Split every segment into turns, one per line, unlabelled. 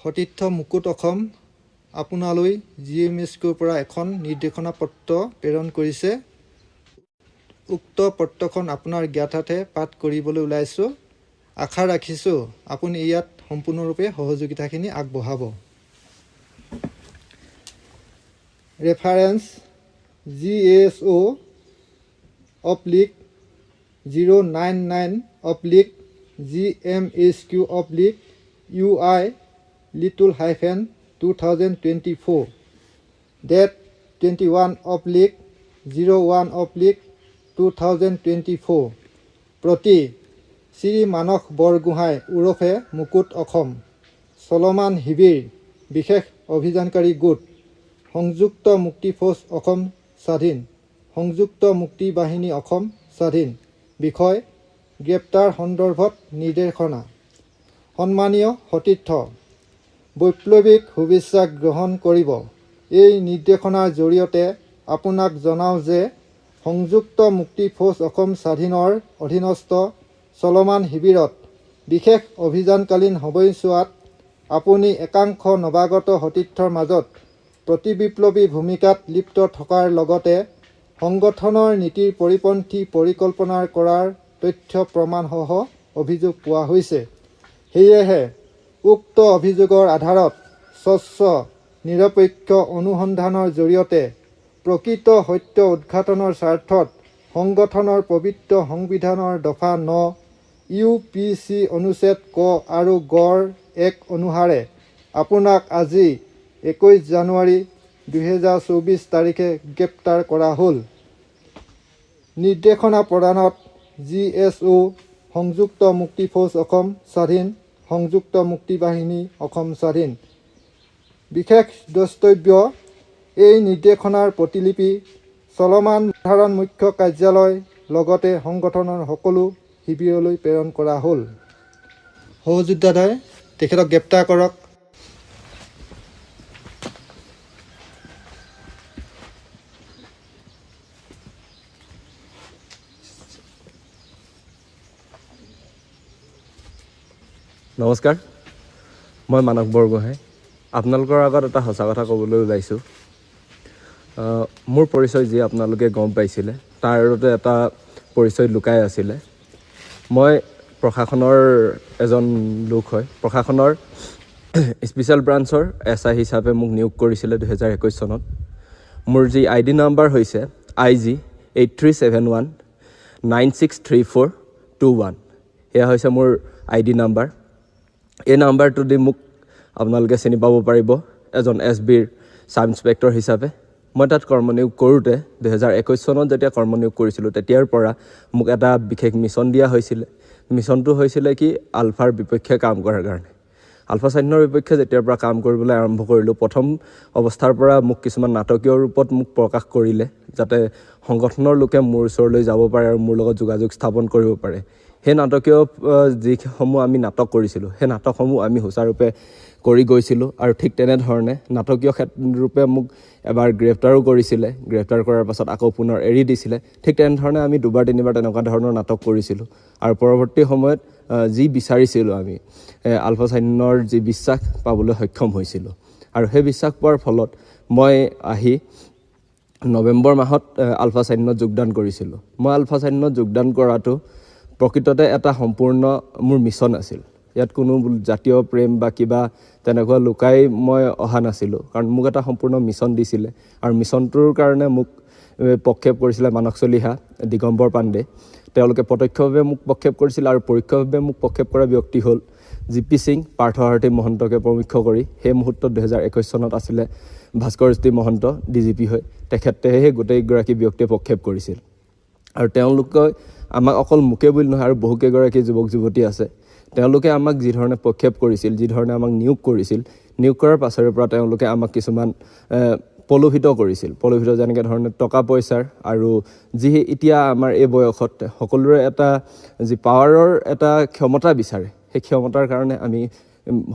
সতীৰ্থ মুকুট অসম আপোনালৈ GMSKৰ পৰা এখন নিৰ্দেশনা পত্ৰ প্ৰেৰণ কৰিছে। উক্ত পত্ৰখন আপোনাৰ জ্ঞাতাৰ্থে পাঠ কৰিবলৈ ওলাইছোঁ। আশা ৰাখিছোঁ আপুনি ইয়াত সম্পূৰ্ণৰূপে সহযোগিতাখিনি আগবঢ়াব। ৰেফাৰেন্স GSO/099/GMSQ/UI (2024) Date 21/01/2024 প্ৰতি শ্ৰী মানস বৰগোহাঁই ওৰফে মুকুট অসম চলমান শিবিৰ বিশেষ অভিযানকাৰী গোট সংযুক্ত মুক্তি ফৌজ অসম স্বাধীন সংযুক্ত মুক্তি বাহিনী অসম স্বাধীন বিষয় গ্ৰেপ্তাৰ সন্দৰ্ভত নিৰ্দেশনা। সন্মানীয় সতীৰ্থ, বৈপ্লৱিক শুভেচ্ছা গ্ৰহণ কৰিব। এই নিৰ্দেশনাৰ জৰিয়তে আপোনাক জনাওঁ যে সংযুক্ত মুক্তি ফৌজ অসম স্বাধীনৰ অধীনস্থ চলমান শিবিৰত বিশেষ অভিযানকালীন সময়ছোৱাত আপুনি একাংশ নৱাগত সতীৰ্থৰ মাজত প্ৰতিবিপ্লৱী ভূমিকাত লিপ্ত থকাৰ লগতে সংগঠনৰ নীতিৰ পৰিপন্থী পৰিকল্পনাৰ কৰাৰ তথ্য প্ৰমাণসহ অভিযোগ পোৱা হৈছে। সেয়েহে উক্ত অভিযোগৰ আধাৰত স্বচ্ছ নিৰপেক্ষ অনুসন্ধানৰ জৰিয়তে প্ৰকৃত সত্য উদ্ঘাটনৰ স্বাৰ্থত সংগঠনৰ পবিত্ৰ সংবিধানৰ দফা 9 UPC অনুচ্ছেদ ক আৰু গড় 1 অনুসাৰে আপোনাক আজি 21 জানুৱাৰী 2024 তাৰিখে গ্ৰেপ্তাৰ কৰা হ'ল। নিৰ্দেশনা প্ৰদানত GSO সংযুক্ত মুক্তি ফৌজ অসম স্বাধীন সংযুক্ত মুক্তি বাহিনী অসম স্বাধীন। বিশেষ দ্ৰষ্টব্য: এই নিৰ্দেশনাৰ প্ৰতিলিপি চলমান সাধাৰণ মুখ্য কাৰ্যালয় লগতে সংগঠনৰ সকলো শিবিৰলৈ প্ৰেৰণ কৰা হ'ল। সহযোদ্ধাই তেখেতক গ্ৰেপ্তাৰ কৰক।
নমস্কাৰ, মই মানস বৰগোহাঁই আপোনালোকৰ আগত এটা সঁচা কথা ক'বলৈ ওলাইছোঁ। মোৰ পৰিচয় যি আপোনালোকে গম পাইছিলে তাৰ আঁৰতে এটা পৰিচয় লুকাই আছিলে। মই প্ৰশাসনৰ এজন লোক হয়। প্ৰশাসনৰ স্পেচিয়েল ব্ৰাঞ্চৰ SI হিচাপে মোক নিয়োগ কৰিছিলে 2021 চনত। মোৰ যি ID নাম্বাৰ হৈছে IG 8371963421। এয়া হৈছে মোৰ ID নাম্বাৰ। এই নাম্বাৰটো দি মোক আপোনালোকে চিনি পাব পাৰিব এজন SBৰ ছাব ইন্সপেক্টৰ হিচাপে। মই তাত কৰ্মনিয়োগ কৰোঁতে 2021 চনত যেতিয়া কৰ্মনিয়োগ কৰিছিলোঁ তেতিয়াৰ পৰা মোক এটা বিশেষ মিছন দিয়া হৈছিলে। মিছনটো হৈছিলে কি, আলফাৰ বিপক্ষে কাম কৰাৰ কাৰণে। আলফা স্বাধীনৰ বিপক্ষে যেতিয়াৰ পৰা কাম কৰিবলৈ আৰম্ভ কৰিলোঁ, প্ৰথম অৱস্থাৰ পৰা মোক কিছুমান নাটকীয় ৰূপত মোক প্ৰকাশ কৰিলে যাতে সংগঠনৰ লোকে মোৰ ওচৰলৈ যাব পাৰে আৰু মোৰ লগত যোগাযোগ স্থাপন কৰিব পাৰে। সেই নাটকীয় যিসমূহ আমি নাটক কৰিছিলোঁ সেই নাটকসমূহ আমি সুচাৰুৰূপে কৰি গৈছিলোঁ আৰু ঠিক তেনেধৰণে নাটকীয় ৰূপে মোক এবাৰ গ্ৰেপ্তাৰো কৰিছিলে। গ্ৰেপ্তাৰ কৰাৰ পাছত আকৌ পুনৰ এৰি দিছিলে। ঠিক তেনেধৰণে আমি দুবাৰ তিনিবাৰ তেনেকুৱা ধৰণৰ নাটক কৰিছিলোঁ আৰু পৰৱৰ্তী সময়ত যি বিচাৰিছিলোঁ আমি আলফা স্বাধীনৰ যি বিশ্বাস পাবলৈ সক্ষম হৈছিলোঁ আৰু সেই বিশ্বাস পোৱাৰ ফলত মই আহি নৱেম্বৰ মাহত আলফা স্বাধীনত যোগদান কৰিছিলোঁ। মই আলফা স্বাধীনত যোগদান কৰাটো প্ৰকৃততে এটা সম্পূৰ্ণ মোৰ মিছন আছিল। ইয়াত কোনো জাতীয় প্ৰেম বা কিবা তেনেকুৱা লুকাই মই অহা নাছিলোঁ, কাৰণ মোক এটা সম্পূৰ্ণ মিছন দিছিলে আৰু মিছনটোৰ কাৰণে মোক প্ৰক্ষেপ কৰিছিলে মানস চলিহা, দিগম্বৰ পাণ্ডে। তেওঁলোকে প্ৰত্যক্ষভাৱে মোক প্ৰক্ষেপ কৰিছিল আৰু পৰোক্ষভাৱে মোক প্ৰক্ষেপ কৰা ব্যক্তি হ'ল GP সিং, পাৰ্থসাৰথী মহন্তকে প্ৰমুখ্য কৰি। সেই মুহূৰ্তত 2021 চনত আছিলে ভাস্কৰজ্যোতি মহন্ত DGP হৈ। তেখেতেহে গোটেইগৰাকী ব্যক্তিয়ে প্ৰক্ষেপ কৰিছিল আৰু তেওঁলোকে আমাক অকল মোকে বুলি নহয় আৰু বহুকেইগৰাকী যুৱক যুৱতী আছে, তেওঁলোকে আমাক যিধৰণে প্ৰক্ষেপ কৰিছিল, যিধৰণে আমাক নিয়োগ কৰিছিল, নিয়োগ কৰাৰ পাছৰে পৰা তেওঁলোকে আমাক কিছুমান প্ৰলোভিত কৰিছিল। প্ৰলোভিত যেনেকৈ ধৰণে টকা পইচাৰ আৰু যি এতিয়া আমাৰ এই বয়সত সকলোৰে এটা যি পাৱাৰৰ এটা ক্ষমতা বিচাৰে, সেই ক্ষমতাৰ কাৰণে আমি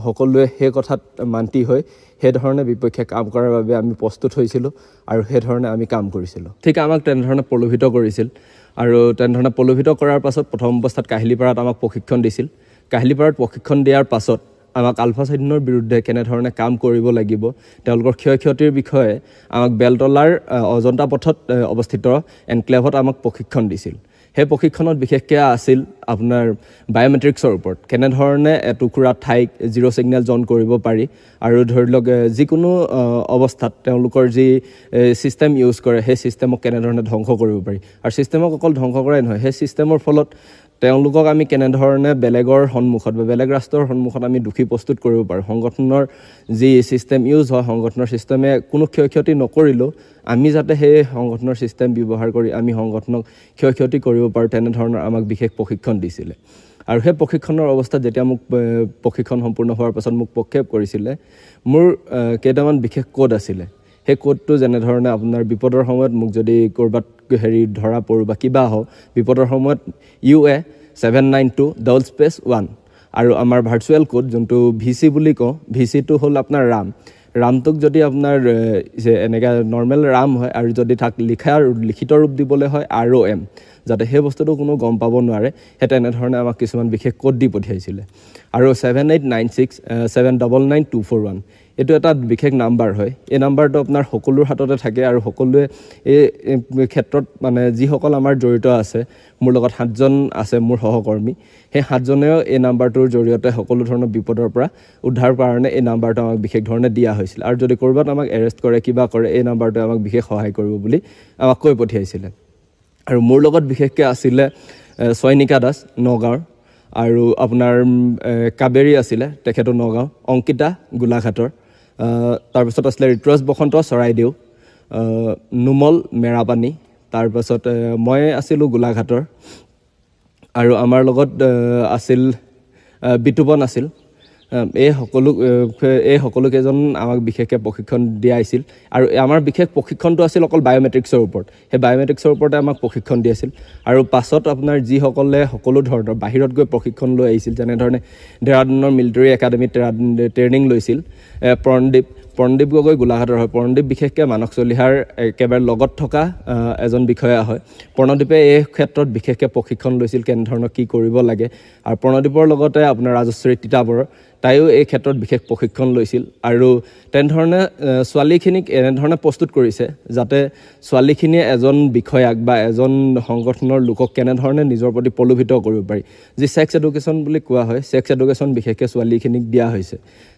সকলোৱে সেই কথাত মান্তি হৈ সেইধৰণে বিপক্ষে কাম কৰাৰ বাবে আমি প্ৰস্তুত হৈছিলোঁ আৰু সেইধৰণে আমি কাম কৰিছিলোঁ। ঠিক আমাক তেনেধৰণে প্ৰলোভিত কৰিছিল আৰু তেনেধৰণে প্ৰলোভিত কৰাৰ পাছত প্ৰথম অৱস্থাত কাহিলীপাৰাত আমাক প্ৰশিক্ষণ দিছিল। কাহিলীপাৰাত প্ৰশিক্ষণ দিয়াৰ পাছত আমাক আলফা স্বাধীনৰ বিৰুদ্ধে কেনেধৰণে কাম কৰিব লাগিব তেওঁলোকৰ ক্ষয় ক্ষতিৰ বিষয়ে আমাক বেলতলাৰ অজন্তা পথত অৱস্থিত এনক্লেভত আমাক প্ৰশিক্ষণ দিছিল সেই প্ৰশিক্ষণত বিশেষকৈ আছিল আপোনাৰ বায়োমেট্ৰিক্সৰ ওপৰত কেনেধৰণে এটুকুৰা ঠাইক জিৰ' ছিগনেল জন কৰিব পাৰি আৰু ধৰি লওক যিকোনো অৱস্থাত তেওঁলোকৰ যি ছিষ্টেম ইউজ কৰে সেই ছিষ্টেমক কেনেধৰণে ধ্বংস কৰিব পাৰি আৰু ছিষ্টেমক অকল ধ্বংস কৰাই নহয় সেই ছিষ্টেমৰ ফলত তেওঁলোকক আমি কেনেধৰণে বেলেগৰ সন্মুখত বা বেলেগ ৰাষ্ট্ৰৰ সন্মুখত আমি দোষী প্ৰস্তুত কৰিব পাৰোঁ সংগঠনৰ যি ছিষ্টেম ইউজ হয় সংগঠনৰ ছিষ্টেমে কোনো ক্ষয় ক্ষতি নকৰিলেও আমি যাতে সেই সংগঠনৰ ছিষ্টেম ব্যৱহাৰ কৰি আমি সংগঠনক ক্ষয় ক্ষতি কৰিব পাৰোঁ তেনেধৰণৰ আমাক বিশেষ প্ৰশিক্ষণ দিছিলে আৰু সেই প্ৰশিক্ষণৰ অৱস্থাত যেতিয়া মোক প্ৰশিক্ষণ সম্পূৰ্ণ হোৱাৰ পাছত মোক প্ৰক্ষেপ কৰিছিলে মোৰ কেইটামান বিশেষ কোড আছিলে সেই কোডটো যেনেধৰণে আপোনাৰ বিপদৰ সময়ত মোক যদি ক'ৰবাত ধৰা পৰোঁ বা কিবা হওক বিপদৰ সময়ত UA 792 আৰু আমাৰ ভাৰ্চুৱেল কোড যোনটো VC বুলি কওঁ VCটো হ'ল আপোনাৰ ৰামটোক যদি আপোনাৰ এনেকৈ নৰ্মেল ৰাম হয় আৰু যদি তাক লিখিত ৰূপ দিবলৈ হয় ROM যাতে সেই বস্তুটো কোনো গম পাব নোৱাৰে সেই তেনেধৰণে আমাক কিছুমান বিশেষ কোড দি পঠিয়াইছিলে আৰু 7896799241 এইটো এটা বিশেষ নাম্বাৰ হয় এই নাম্বাৰটো আপোনাৰ সকলোৰ হাততে থাকে আৰু সকলোৱে এই ক্ষেত্ৰত মানে যিসকল আমাৰ জড়িত আছে মোৰ লগত 7জন আছে মোৰ সহকৰ্মী সেই 7জনেও এই নাম্বাৰটোৰ জৰিয়তে সকলো ধৰণৰ বিপদৰ পৰা উদ্ধাৰ কাৰণে এই নাম্বাৰটো আমাক বিশেষ ধৰণে দিয়া হৈছিল আৰু যদি ক'ৰবাত আমাক এৰেষ্ট কৰে কিবা কৰে এই নাম্বাৰটোৱে আমাক বিশেষ সহায় কৰিব বুলি আমাক কৈ পঠিয়াইছিলে আৰু মোৰ লগত বিশেষকৈ আছিলে ছয়নিকা দাস নগাঁৱৰ আৰু আপোনাৰ কাবেৰী আছিলে তেখেতো নগাঁও অংকিতা গোলাঘাটৰ তাৰপিছত আছিলে ঋতুৰাজ বসন্ত চৰাইদেউ নুমল মেৰাপানী তাৰপিছত মই আছিলোঁ গোলাঘাটৰ আৰু আমাৰ লগত আছিল বিতুপন আছিল এই সকলোকেইজন আমাক বিশেষকৈ প্ৰশিক্ষণ দিয়াইছিল আৰু আমাৰ বিশেষ প্ৰশিক্ষণটো আছিল অকল বায়োমেট্ৰিক্সৰ ওপৰত সেই বায়োমেট্ৰিক্সৰ ওপৰতে আমাক প্ৰশিক্ষণ দিছিল আৰু পাছত আপোনাৰ যিসকলে সকলো ধৰণৰ বাহিৰত গৈ প্ৰশিক্ষণ লৈ আহিছিল যেনেধৰণে ডেৰাডুনৰ মিলিটাৰী একাডেমীত ট্ৰেইনিং লৈছিল প্ৰণদীপ গগৈ গোলাঘাটৰ হয় প্ৰণদীপ বিশেষকৈ মানস চলিহাৰ একেবাৰে লগত থকা এজন বিষয়া হয় প্ৰণদীপে এই ক্ষেত্ৰত বিশেষকৈ প্ৰশিক্ষণ লৈছিল কেনেধৰণৰ কি কৰিব লাগে আৰু প্ৰণদীপৰ লগতে আপোনাৰ ৰাজশ্ৰী তিতাবৰ তাইও এই ক্ষেত্ৰত বিশেষ প্ৰশিক্ষণ লৈছিল আৰু তেনেধৰণে ছোৱালীখিনিক এনেধৰণে প্ৰস্তুত কৰিছে যাতে ছোৱালীখিনিয়ে এজন বিষয়াক বা এজন সংগঠনৰ লোকক কেনেধৰণে নিজৰ প্ৰতি প্ৰলোভিত কৰিব পাৰি যি ছেক্স এডুকেশ্যন বুলি কোৱা হয় ছেক্স এডুকেশ্যন বিশেষকৈ ছোৱালীখিনিক দিয়া হৈছে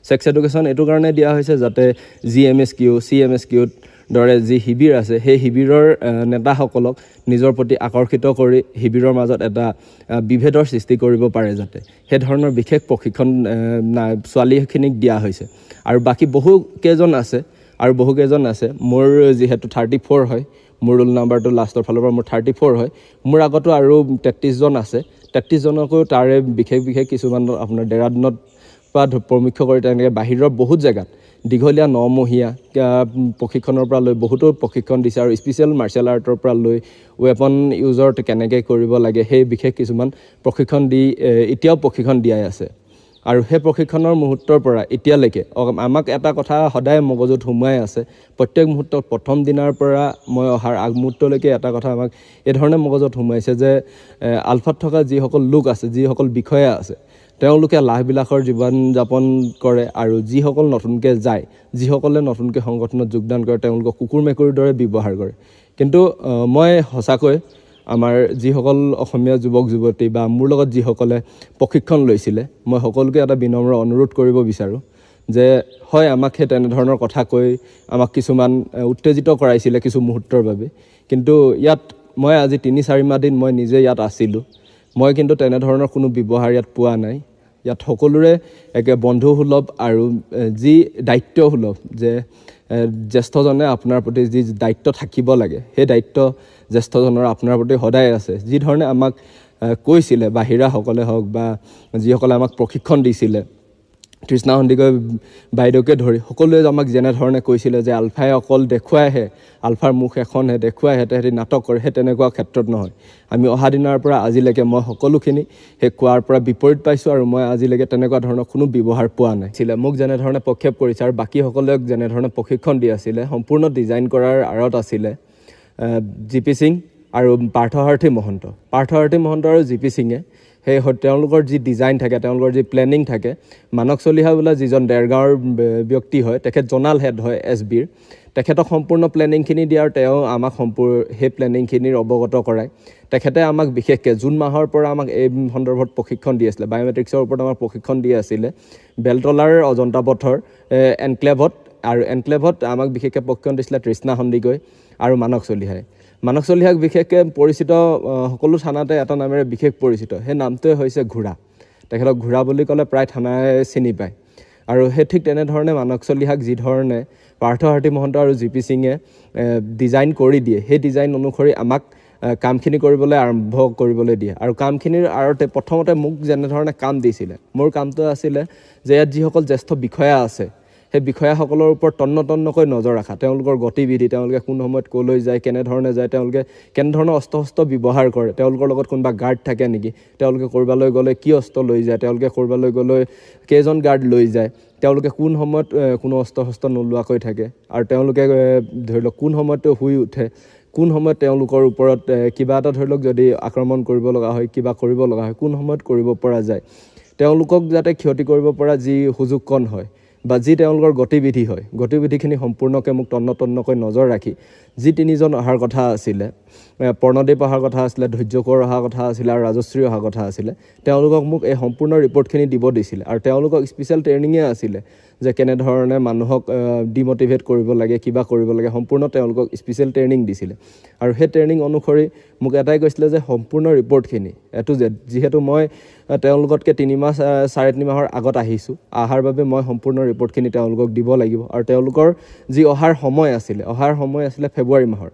ছেক্স এডুকেশ্যন এইটো কাৰণে দিয়া হৈছে যাতে GMSQ CMSQত দৰে যি শিবিৰ আছে সেই শিবিৰৰ নেতাসকলক নিজৰ প্ৰতি আকৰ্ষিত কৰি শিবিৰৰ মাজত এটা বিভেদৰ সৃষ্টি কৰিব পাৰে যাতে সেই ধৰণৰ বিশেষ প্ৰশিক্ষণ ছোৱালীখিনিক দিয়া হৈছে আৰু বাকী বহুকেইজন আছে মোৰ যিহেতু 34 হয় মোৰ ৰোল নাম্বাৰটো লাষ্টৰ ফালৰ পৰা মোৰ 34 হয় মোৰ আগতো আৰু 33জন আছে 33জনকো তাৰে বিশেষ কিছুমান আপোনাৰ ডেৰাডুনত পৰা প্ৰমুখ্য কৰি তেনেকৈ বাহিৰৰ বহুত জেগাত দীঘলীয়া 9 মহীয়া প্ৰশিক্ষণৰ পৰা লৈ বহুতো প্ৰশিক্ষণ দিছে আৰু স্পেচিয়েল মাৰ্চিয়েল আৰ্টৰ পৰা লৈ ৱেপন ইউজৰ কেনেকৈ কৰিব লাগে সেই বিশেষ কিছুমান প্ৰশিক্ষণ দি এতিয়াও প্ৰশিক্ষণ দিয়াই আছে আৰু সেই প্ৰশিক্ষণৰ মুহূৰ্তৰ পৰা এতিয়ালৈকে আমাক এটা কথা সদায় মগজুত সোমাই আছে প্ৰত্যেক মুহূৰ্তত প্ৰথম দিনাৰ পৰা মই অহাৰ আগমুহূৰ্তলৈকে এটা কথা আমাক এই ধৰণে মগজুত সোমাইছে যে আলফাত থকা যিসকল লোক আছে যিসকল বিষয়া আছে তেওঁলোকে লাহবিলাসৰ জীৱন যাপন কৰে আৰু যিসকল নতুনকৈ যায় যিসকলে নতুনকৈ সংগঠনত যোগদান কৰে তেওঁলোকক কুকুৰ মেকুৰীৰ দৰে ব্যৱহাৰ কৰে কিন্তু মই সঁচাকৈ আমাৰ যিসকল অসমীয়া যুৱক যুৱতী বা মোৰ লগত যিসকলে প্ৰশিক্ষণ লৈছিলে মই সকলোকে এটা বিনম্ৰ অনুৰোধ কৰিব বিচাৰোঁ যে হয় আমাক সেই তেনেধৰণৰ কথা কৈ আমাক কিছুমান উত্তেজিত কৰাইছিলে কিছু মুহূৰ্তৰ বাবে কিন্তু ইয়াত মই আজি 3-4 মাহ দিন মই নিজে ইয়াত আছিলোঁ মই কিন্তু তেনেধৰণৰ কোনো ব্যৱহাৰ ইয়াত পোৱা নাই ইয়াত সকলোৰে একে বন্ধুসুলভ আৰু যি দায়িত্বসুলভ যে জ্যেষ্ঠজনে আপোনাৰ প্ৰতি যি দায়িত্ব থাকিব লাগে সেই দায়িত্ব জ্যেষ্ঠজনৰ আপোনাৰ প্ৰতি সদায় আছে যি ধৰণে আমাক কৈছিলে বাহিৰাসকলে হওক বা যিসকলে আমাক প্ৰশিক্ষণ দিছিলে তৃষ্ণা সন্দিকৈ বাইদেউকে ধৰি সকলোৱে আমাক যেনেধৰণে কৈছিলে যে আলফাই অকল দেখুৱাইহে আলফাৰ মুখ এখনহে দেখুৱাইহে তেহেঁতি নাটক কৰে সেই তেনেকুৱা ক্ষেত্ৰত নহয় আমি অহা দিনাৰ পৰা আজিলৈকে মই সকলোখিনি সেই কোৱাৰ পৰা বিপৰীত পাইছোঁ আৰু মই আজিলৈকে তেনেকুৱা ধৰণৰ কোনো ব্যৱহাৰ পোৱা নাই মোক যেনেধৰণে প্ৰক্ষেপ কৰিছে আৰু বাকীসকলক যেনেধৰণে প্ৰশিক্ষণ দি আছিলে সম্পূৰ্ণ ডিজাইন কৰাৰ আঁৰত আছিলে GP সিং আৰু পাৰ্থসাৰ্থী মহন্ত আৰু GP সিঙে সেই তেওঁলোকৰ যি ডিজাইন থাকে, তেওঁলোকৰ যি প্লেনিং থাকে, মানস চলিহা বোলা যিজন দেৰগাঁৱৰ ব্যক্তি হয়, তেখেত জনাল হেড হয় SBৰ, তেখেতক সম্পূৰ্ণ প্লেনিংখিনি দিয়াৰ তেওঁ আমাক সেই প্লেনিংখিনিৰ অৱগত কৰায়। তেখেতে আমাক বিশেষকৈ জুন মাহৰ পৰা আমাক এই সন্দৰ্ভত প্ৰশিক্ষণ দি আছিলে, বায়'মেট্ৰিক্সৰ ওপৰত আমাক প্ৰশিক্ষণ দি আছিলে বেলতলাৰ অজন্তা পথৰ এনক্লেভত, আৰু এনক্লেভত আমাক বিশেষকৈ প্ৰশিক্ষণ দিছিলে তৃষ্ণা সন্দিকৈ আৰু মানস চলিহাই। মানস চলিহাক বিশেষকৈ পৰিচিত সকলো থানাতে এটা নামেৰে বিশেষ পৰিচিত, সেই নামটোৱে হৈছে ঘোঁৰা। তেখেতক ঘোঁৰা বুলি ক'লে প্ৰায় থানাই চিনি পায়। আৰু সেই ঠিক তেনেধৰণে মানস চলিহাক যিধৰণে পাৰ্থসাৰথী মহন্ত আৰু GP সিঙে ডিজাইন কৰি দিয়ে, সেই ডিজাইন অনুসৰি আমাক কামখিনি কৰিবলৈ আৰম্ভ কৰিবলৈ দিয়ে। আৰু কামখিনিৰ আঁৰতে প্ৰথমতে মোক যেনেধৰণে কাম দিছিলে, মোৰ কামটো আছিলে যে ইয়াত যিসকল জ্যেষ্ঠ বিষয়া আছে, সেই বিষয়াসকলৰ ওপৰত তন্নকৈ নজৰ ৰখা, তেওঁলোকৰ গতিবিধি, তেওঁলোকে কোন সময়ত ক'লৈ যায়, কেনেধৰণে যায়, তেওঁলোকে কেনেধৰণৰ অস্ত্ৰ শস্ত্ৰ ব্যৱহাৰ কৰে, তেওঁলোকৰ লগত কোনোবা গাৰ্ড থাকে নেকি, তেওঁলোকে ক'ৰবালৈ গ'লে কি অস্ত্ৰ লৈ যায়, তেওঁলোকে ক'ৰবালৈ গ'লে কেইজন গাৰ্ড লৈ যায়, তেওঁলোকে কোন সময়ত কোনো অস্ত্ৰ শস্ত্ৰ নোলোৱাকৈ থাকে, আৰু তেওঁলোকে ধৰি লওক কোন সময়ত শুই উঠে, কোন সময়ত তেওঁলোকৰ ওপৰত কিবা এটা ধৰি লওক যদি আক্ৰমণ কৰিব লগা হয়, কিবা কৰিব লগা হয়, কোন সময়ত কৰিব পৰা যায়, তেওঁলোকক যাতে ক্ষতি কৰিব পৰা যি সুযোগকণ হয় বা যি তেওঁলোকৰ গতিবিধি হয়, গতিবিধিখিনি সম্পূৰ্ণকৈ মোক তন্নকৈ নজৰ ৰাখি যি তিনিজন অহাৰ কথা আছিলে, প্ৰণদীপ অহাৰ কথা আছিলে, ধৈৰ্য কোঁৱৰ অহাৰ কথা আছিলে আৰু ৰাজশ্ৰী অহাৰ কথা আছিলে, তেওঁলোকক মোক এই সম্পূৰ্ণ ৰিপৰ্টখিনি দিব দিছিলে। আৰু তেওঁলোকক স্পেচিয়েল ট্ৰেইনিঙে আছিলে যে কেনেধৰণে মানুহক ডিমটিভেট কৰিব লাগে, কিবা কৰিব লাগে, সম্পূৰ্ণ তেওঁলোকক স্পেচিয়েল ট্ৰেইনিং দিছিলে। আৰু সেই ট্ৰেইনিং অনুসৰি মোক এটাই কৈছিলে যে সম্পূৰ্ণ ৰিপৰ্টখিনি যিহেতু মই তেওঁলোকতকৈ 3 মাহ 3.5 মাহৰ আগত আহিছোঁ, অহাৰ বাবে মই সম্পূৰ্ণ ৰিপৰ্টখিনি তেওঁলোকক দিব লাগিব। আৰু তেওঁলোকৰ যি অহাৰ সময় আছিলে ফেব্ৰুৱাৰী মাহৰ,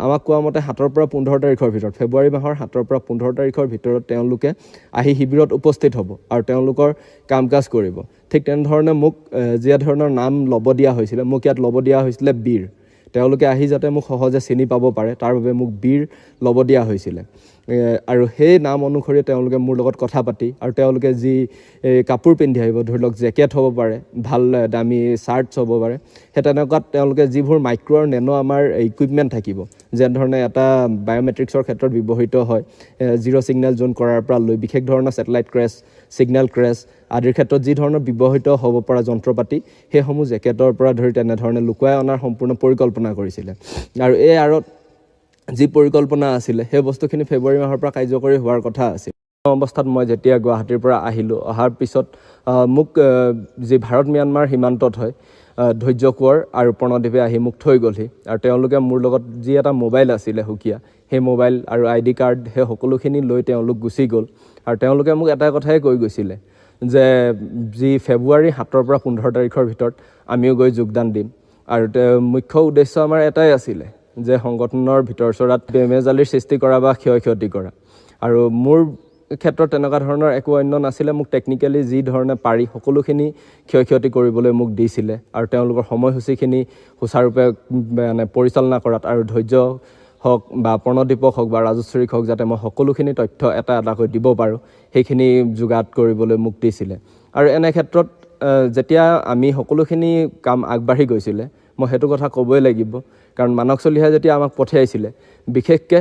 আমাক কোৱা মতে 7 পৰা 15 তাৰিখৰ ভিতৰত, ফেব্ৰুৱাৰী মাহৰ 7 পৰা 15 তাৰিখৰ ভিতৰত তেওঁলোকে আহি শিবিৰত উপস্থিত হ'ব আৰু তেওঁলোকৰ কাম কাজ কৰিব। ঠিক তেনেধৰণে মোক যি ধৰণৰ নাম ল'ব দিয়া হৈছিলে, মোক ইয়াত ল'ব দিয়া হৈছিলে বীৰ। তেওঁলোকে আহি যাতে মোক সহজে চিনি পাব পাৰে তাৰ বাবে মোক বীৰ ল'ব দিয়া হৈছিলে। আৰু সেই নাম অনুসৰি তেওঁলোকে মোৰ লগত কথা পাতি, আৰু তেওঁলোকে যি কাপোৰ পিন্ধি আহিব, ধৰি লওক জেকেট হ'ব পাৰে, ভাল দামী শ্বাৰ্টছ হ'ব পাৰে, সেই তেনেকুৱাত তেওঁলোকে যিবোৰ মাইক্ৰ' আৰু নেনো আমাৰ ইকুইপমেণ্ট থাকিব, যেনেধৰণে এটা বায়'মেট্ৰিক্সৰ ক্ষেত্ৰত ব্যৱহৃত হয়, জিৰ' ছিগনেল জোন কৰাৰ পৰা লৈ বিশেষ ধৰণৰ ছেটেলাইট ক্ৰেছ, ছিগনেল ক্ৰেছ আদিৰ ক্ষেত্ৰত যি ধৰণৰ ব্যৱহৃত হ'ব পৰা যন্ত্ৰপাতি, সেইসমূহ জেকেটৰ পৰা ধৰি তেনেধৰণে লুকুৱাই অনাৰ সম্পূৰ্ণ পৰিকল্পনা কৰিছিলে। আৰু এই আঁৰত যি পৰিকল্পনা আছিলে, সেই বস্তুখিনি ফেব্ৰুৱাৰী মাহৰ পৰা কাৰ্যকৰী হোৱাৰ কথা আছিল। অৱস্থাত মই যেতিয়া গুৱাহাটীৰ পৰা আহিলোঁ, অহাৰ পিছত মোক যি ভাৰত ম্যানমাৰ সীমান্তত হয়, ধৈৰ্য কোঁৱৰ আৰু প্ৰণদীপে আহি মোক থৈ গ'লহি। আৰু তেওঁলোকে মোৰ লগত যি এটা মোবাইল আছিলে সুকীয়া, সেই মোবাইল আৰু ID কাৰ্ড, সেই সকলোখিনি লৈ তেওঁলোক গুচি গ'ল। আৰু তেওঁলোকে মোক এটা কথাই কৈ গৈছিলে যে যি ফেব্ৰুৱাৰী 7 পৰা 15 তাৰিখৰ ভিতৰত আমিও গৈ যোগদান দিম। আৰু মুখ্য উদ্দেশ্য আমাৰ এটাই আছিলে যে সংগঠনৰ ভিতৰ চৰাত বেমেজালিৰ সৃষ্টি কৰা বা ক্ষতি কৰা। আৰু মোৰ ক্ষেত্ৰত তেনেকুৱা ধৰণৰ একো অন্য নাছিলে। মোক টেকনিকেলি যি ধৰণে পাৰি সকলোখিনি ক্ষতি কৰিবলৈ মোক দিছিলে। আৰু তেওঁলোকৰ সময়সূচীখিনি সুচাৰুৰূপে মানে পৰিচালনা কৰাত, আৰু ধৈৰ্য হওক বা প্ৰণদীপক হওক বা ৰাজশ্ৰীক হওক, যাতে মই সকলোখিনি তথ্য এটা এটাকৈ দিব পাৰোঁ, সেইখিনি যোগাত কৰিবলৈ মোক দিছিলে। আৰু এনে ক্ষেত্ৰত যেতিয়া আমি সকলোখিনি কাম আগবাঢ়ি গৈছিলে, মই সেইটো কথা ক'বই লাগিব, কাৰণ মানস চলিহাই যেতিয়া আমাক পঠিয়াইছিলে, বিশেষকৈ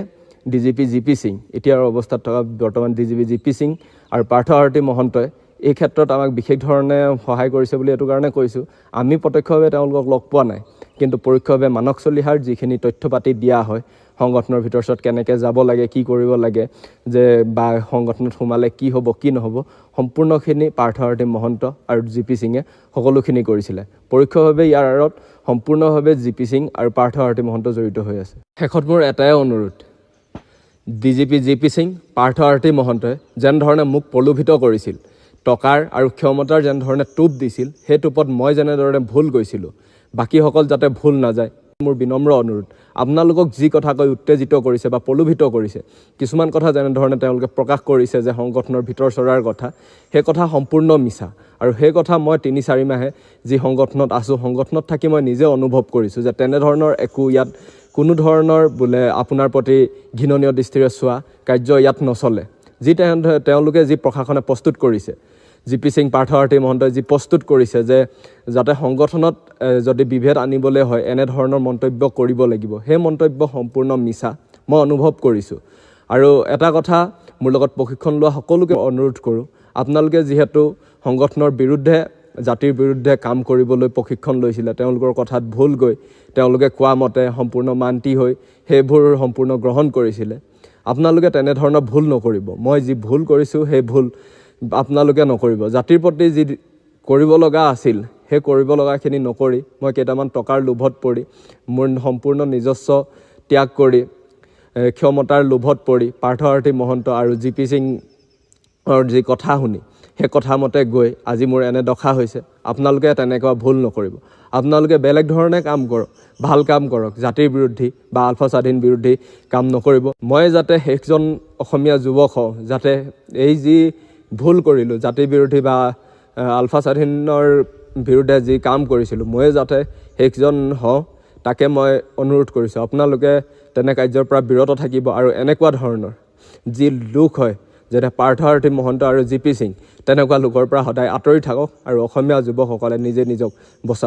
DGP GP সিং, এতিয়াৰ অৱস্থাত থকা বৰ্তমান DGP GP সিং আৰু পাৰ্থসাৰথী মহন্তই এই ক্ষেত্ৰত আমাক বিশেষ ধৰণে সহায় কৰিছে বুলি এইটো কাৰণে কৈছোঁ, আমি প্ৰত্যক্ষভাৱে তেওঁলোকক লগ পোৱা নাই, কিন্তু পৰোক্ষভাৱে মানস চলিহাৰ যিখিনি তথ্য পাতি দিয়া হয়, সংগঠনৰ ভিতৰত কেনেকৈ যাব লাগে, কি কৰিব লাগে, যে বা সংগঠনত সোমালে কি হ'ব কি নহ'ব, সম্পূৰ্ণখিনি পাৰ্থসাৰথী মহন্ত আৰু GP সিঙে সকলোখিনি কৰিছিলে। পৰোক্ষভাৱে ইয়াৰ আঁৰত সম্পূৰ্ণভাৱে GP সিং আৰু পাৰ্থসাৰথী মহন্ত জড়িত হৈ আছে। শেষত মোৰ এটাই অনুৰোধ, DGP GP সিং, পাৰ্থসাৰথী মহন্তই যেনেধৰণে মোক প্ৰলোভিত কৰিছিল, টকাৰ আৰু ক্ষমতাৰ যেনেধৰণে টোপ দিছিল, সেই টোপত মই যেনেধৰণে ভুল গৈছিলোঁ, বাকীসকল যাতে ভুল নাযায়, মোৰ বিনম্ৰ অনুৰোধ। আপোনালোকক যি কথা কৈ উত্তেজিত কৰিছে বা প্ৰলোভিত কৰিছে, কিছুমান কথা যেনেধৰণে তেওঁলোকে প্ৰকাশ কৰিছে যে সংগঠনৰ ভিতৰ চৰাৰ কথা, সেই কথা সম্পূৰ্ণ মিছা। আৰু সেই কথা মই 3-4 মাহে যি সংগঠনত আছোঁ, সংগঠনত থাকি মই নিজে অনুভৱ কৰিছোঁ যে তেনেধৰণৰ একো ইয়াত কোনো ধৰণৰ বোলে আপোনাৰ প্ৰতি ঘৃণনীয় দৃষ্টিৰে চোৱা কাৰ্য ইয়াত নচলে। যি তেওঁলোকে যি প্ৰশাসনে প্ৰস্তুত কৰিছে, GP সিং পাৰ্থসাৰথী মহন্তই যি প্ৰস্তুত কৰিছে যে যাতে সংগঠনত যদি বিভেদ আনিবলৈ হয় এনেধৰণৰ মন্তব্য কৰিব লাগিব, সেই মন্তব্য সম্পূৰ্ণ মিছা মই অনুভৱ কৰিছোঁ। আৰু এটা কথা মোৰ লগত প্ৰশিক্ষণ লোৱা সকলোকে অনুৰোধ কৰোঁ, আপোনালোকে যিহেতু সংগঠনৰ বিৰুদ্ধে জাতিৰ বিৰুদ্ধে কাম কৰিবলৈ প্ৰশিক্ষণ লৈছিলে, তেওঁলোকৰ কথাত ভুল গৈ তেওঁলোকে কোৱা মতে সম্পূৰ্ণ মান্তি হৈ সেইবোৰ সম্পূৰ্ণ গ্ৰহণ কৰিছিলে। আপোনালোকে তেনেধৰণৰ ভুল নকৰিব। মই যি ভুল কৰিছোঁ সেই ভুল আপোনালোকে নকৰিব। জাতিৰ প্ৰতি যি কৰিব লগা আছিল সেই কৰিব লগাখিনি নকৰি মই কেইটামান টকাৰ লোভত পৰি মোৰ সম্পূৰ্ণ নিজস্ব ত্যাগ কৰি ক্ষমতাৰ লোভত পৰি পাৰ্থসাৰথী মহন্ত আৰু GP সিঙৰ যি কথা শুনি সেই কথা মতে গৈ আজি মোৰ এনে দশা হৈছে। আপোনালোকে তেনেকুৱা ভুল নকৰিব। আপোনালোকে বেলেগ ধৰণে কাম কৰক, ভাল কাম কৰক, জাতিৰ বিৰোধী বা আলফা স্বাধীন বিৰোধী কাম নকৰিব। মই যাতে সেইজন অসমীয়া যুৱক হওঁ, যাতে এই যি ভুল কৰিলোঁ জাতিৰ বিৰোধী বা আলফা স্বাধীনৰ বিৰুদ্ধে যি কাম কৰিছিলোঁ, ময়ে যাতে সেইজন হওঁ তাকে মই অনুৰোধ কৰিছোঁ। আপোনালোকে তেনে কাৰ্যৰ পৰা বিৰত থাকিব আৰু এনেকুৱা ধৰণৰ যি লোক হয় যেনে পাৰ্থসাৰথী মহন্ত আৰু GP সিং তেনেকুৱা লোকৰ পৰা সদায় আঁতৰি থাকক আৰু অসমীয়া যুৱকসকলে নিজে নিজক বচাওক।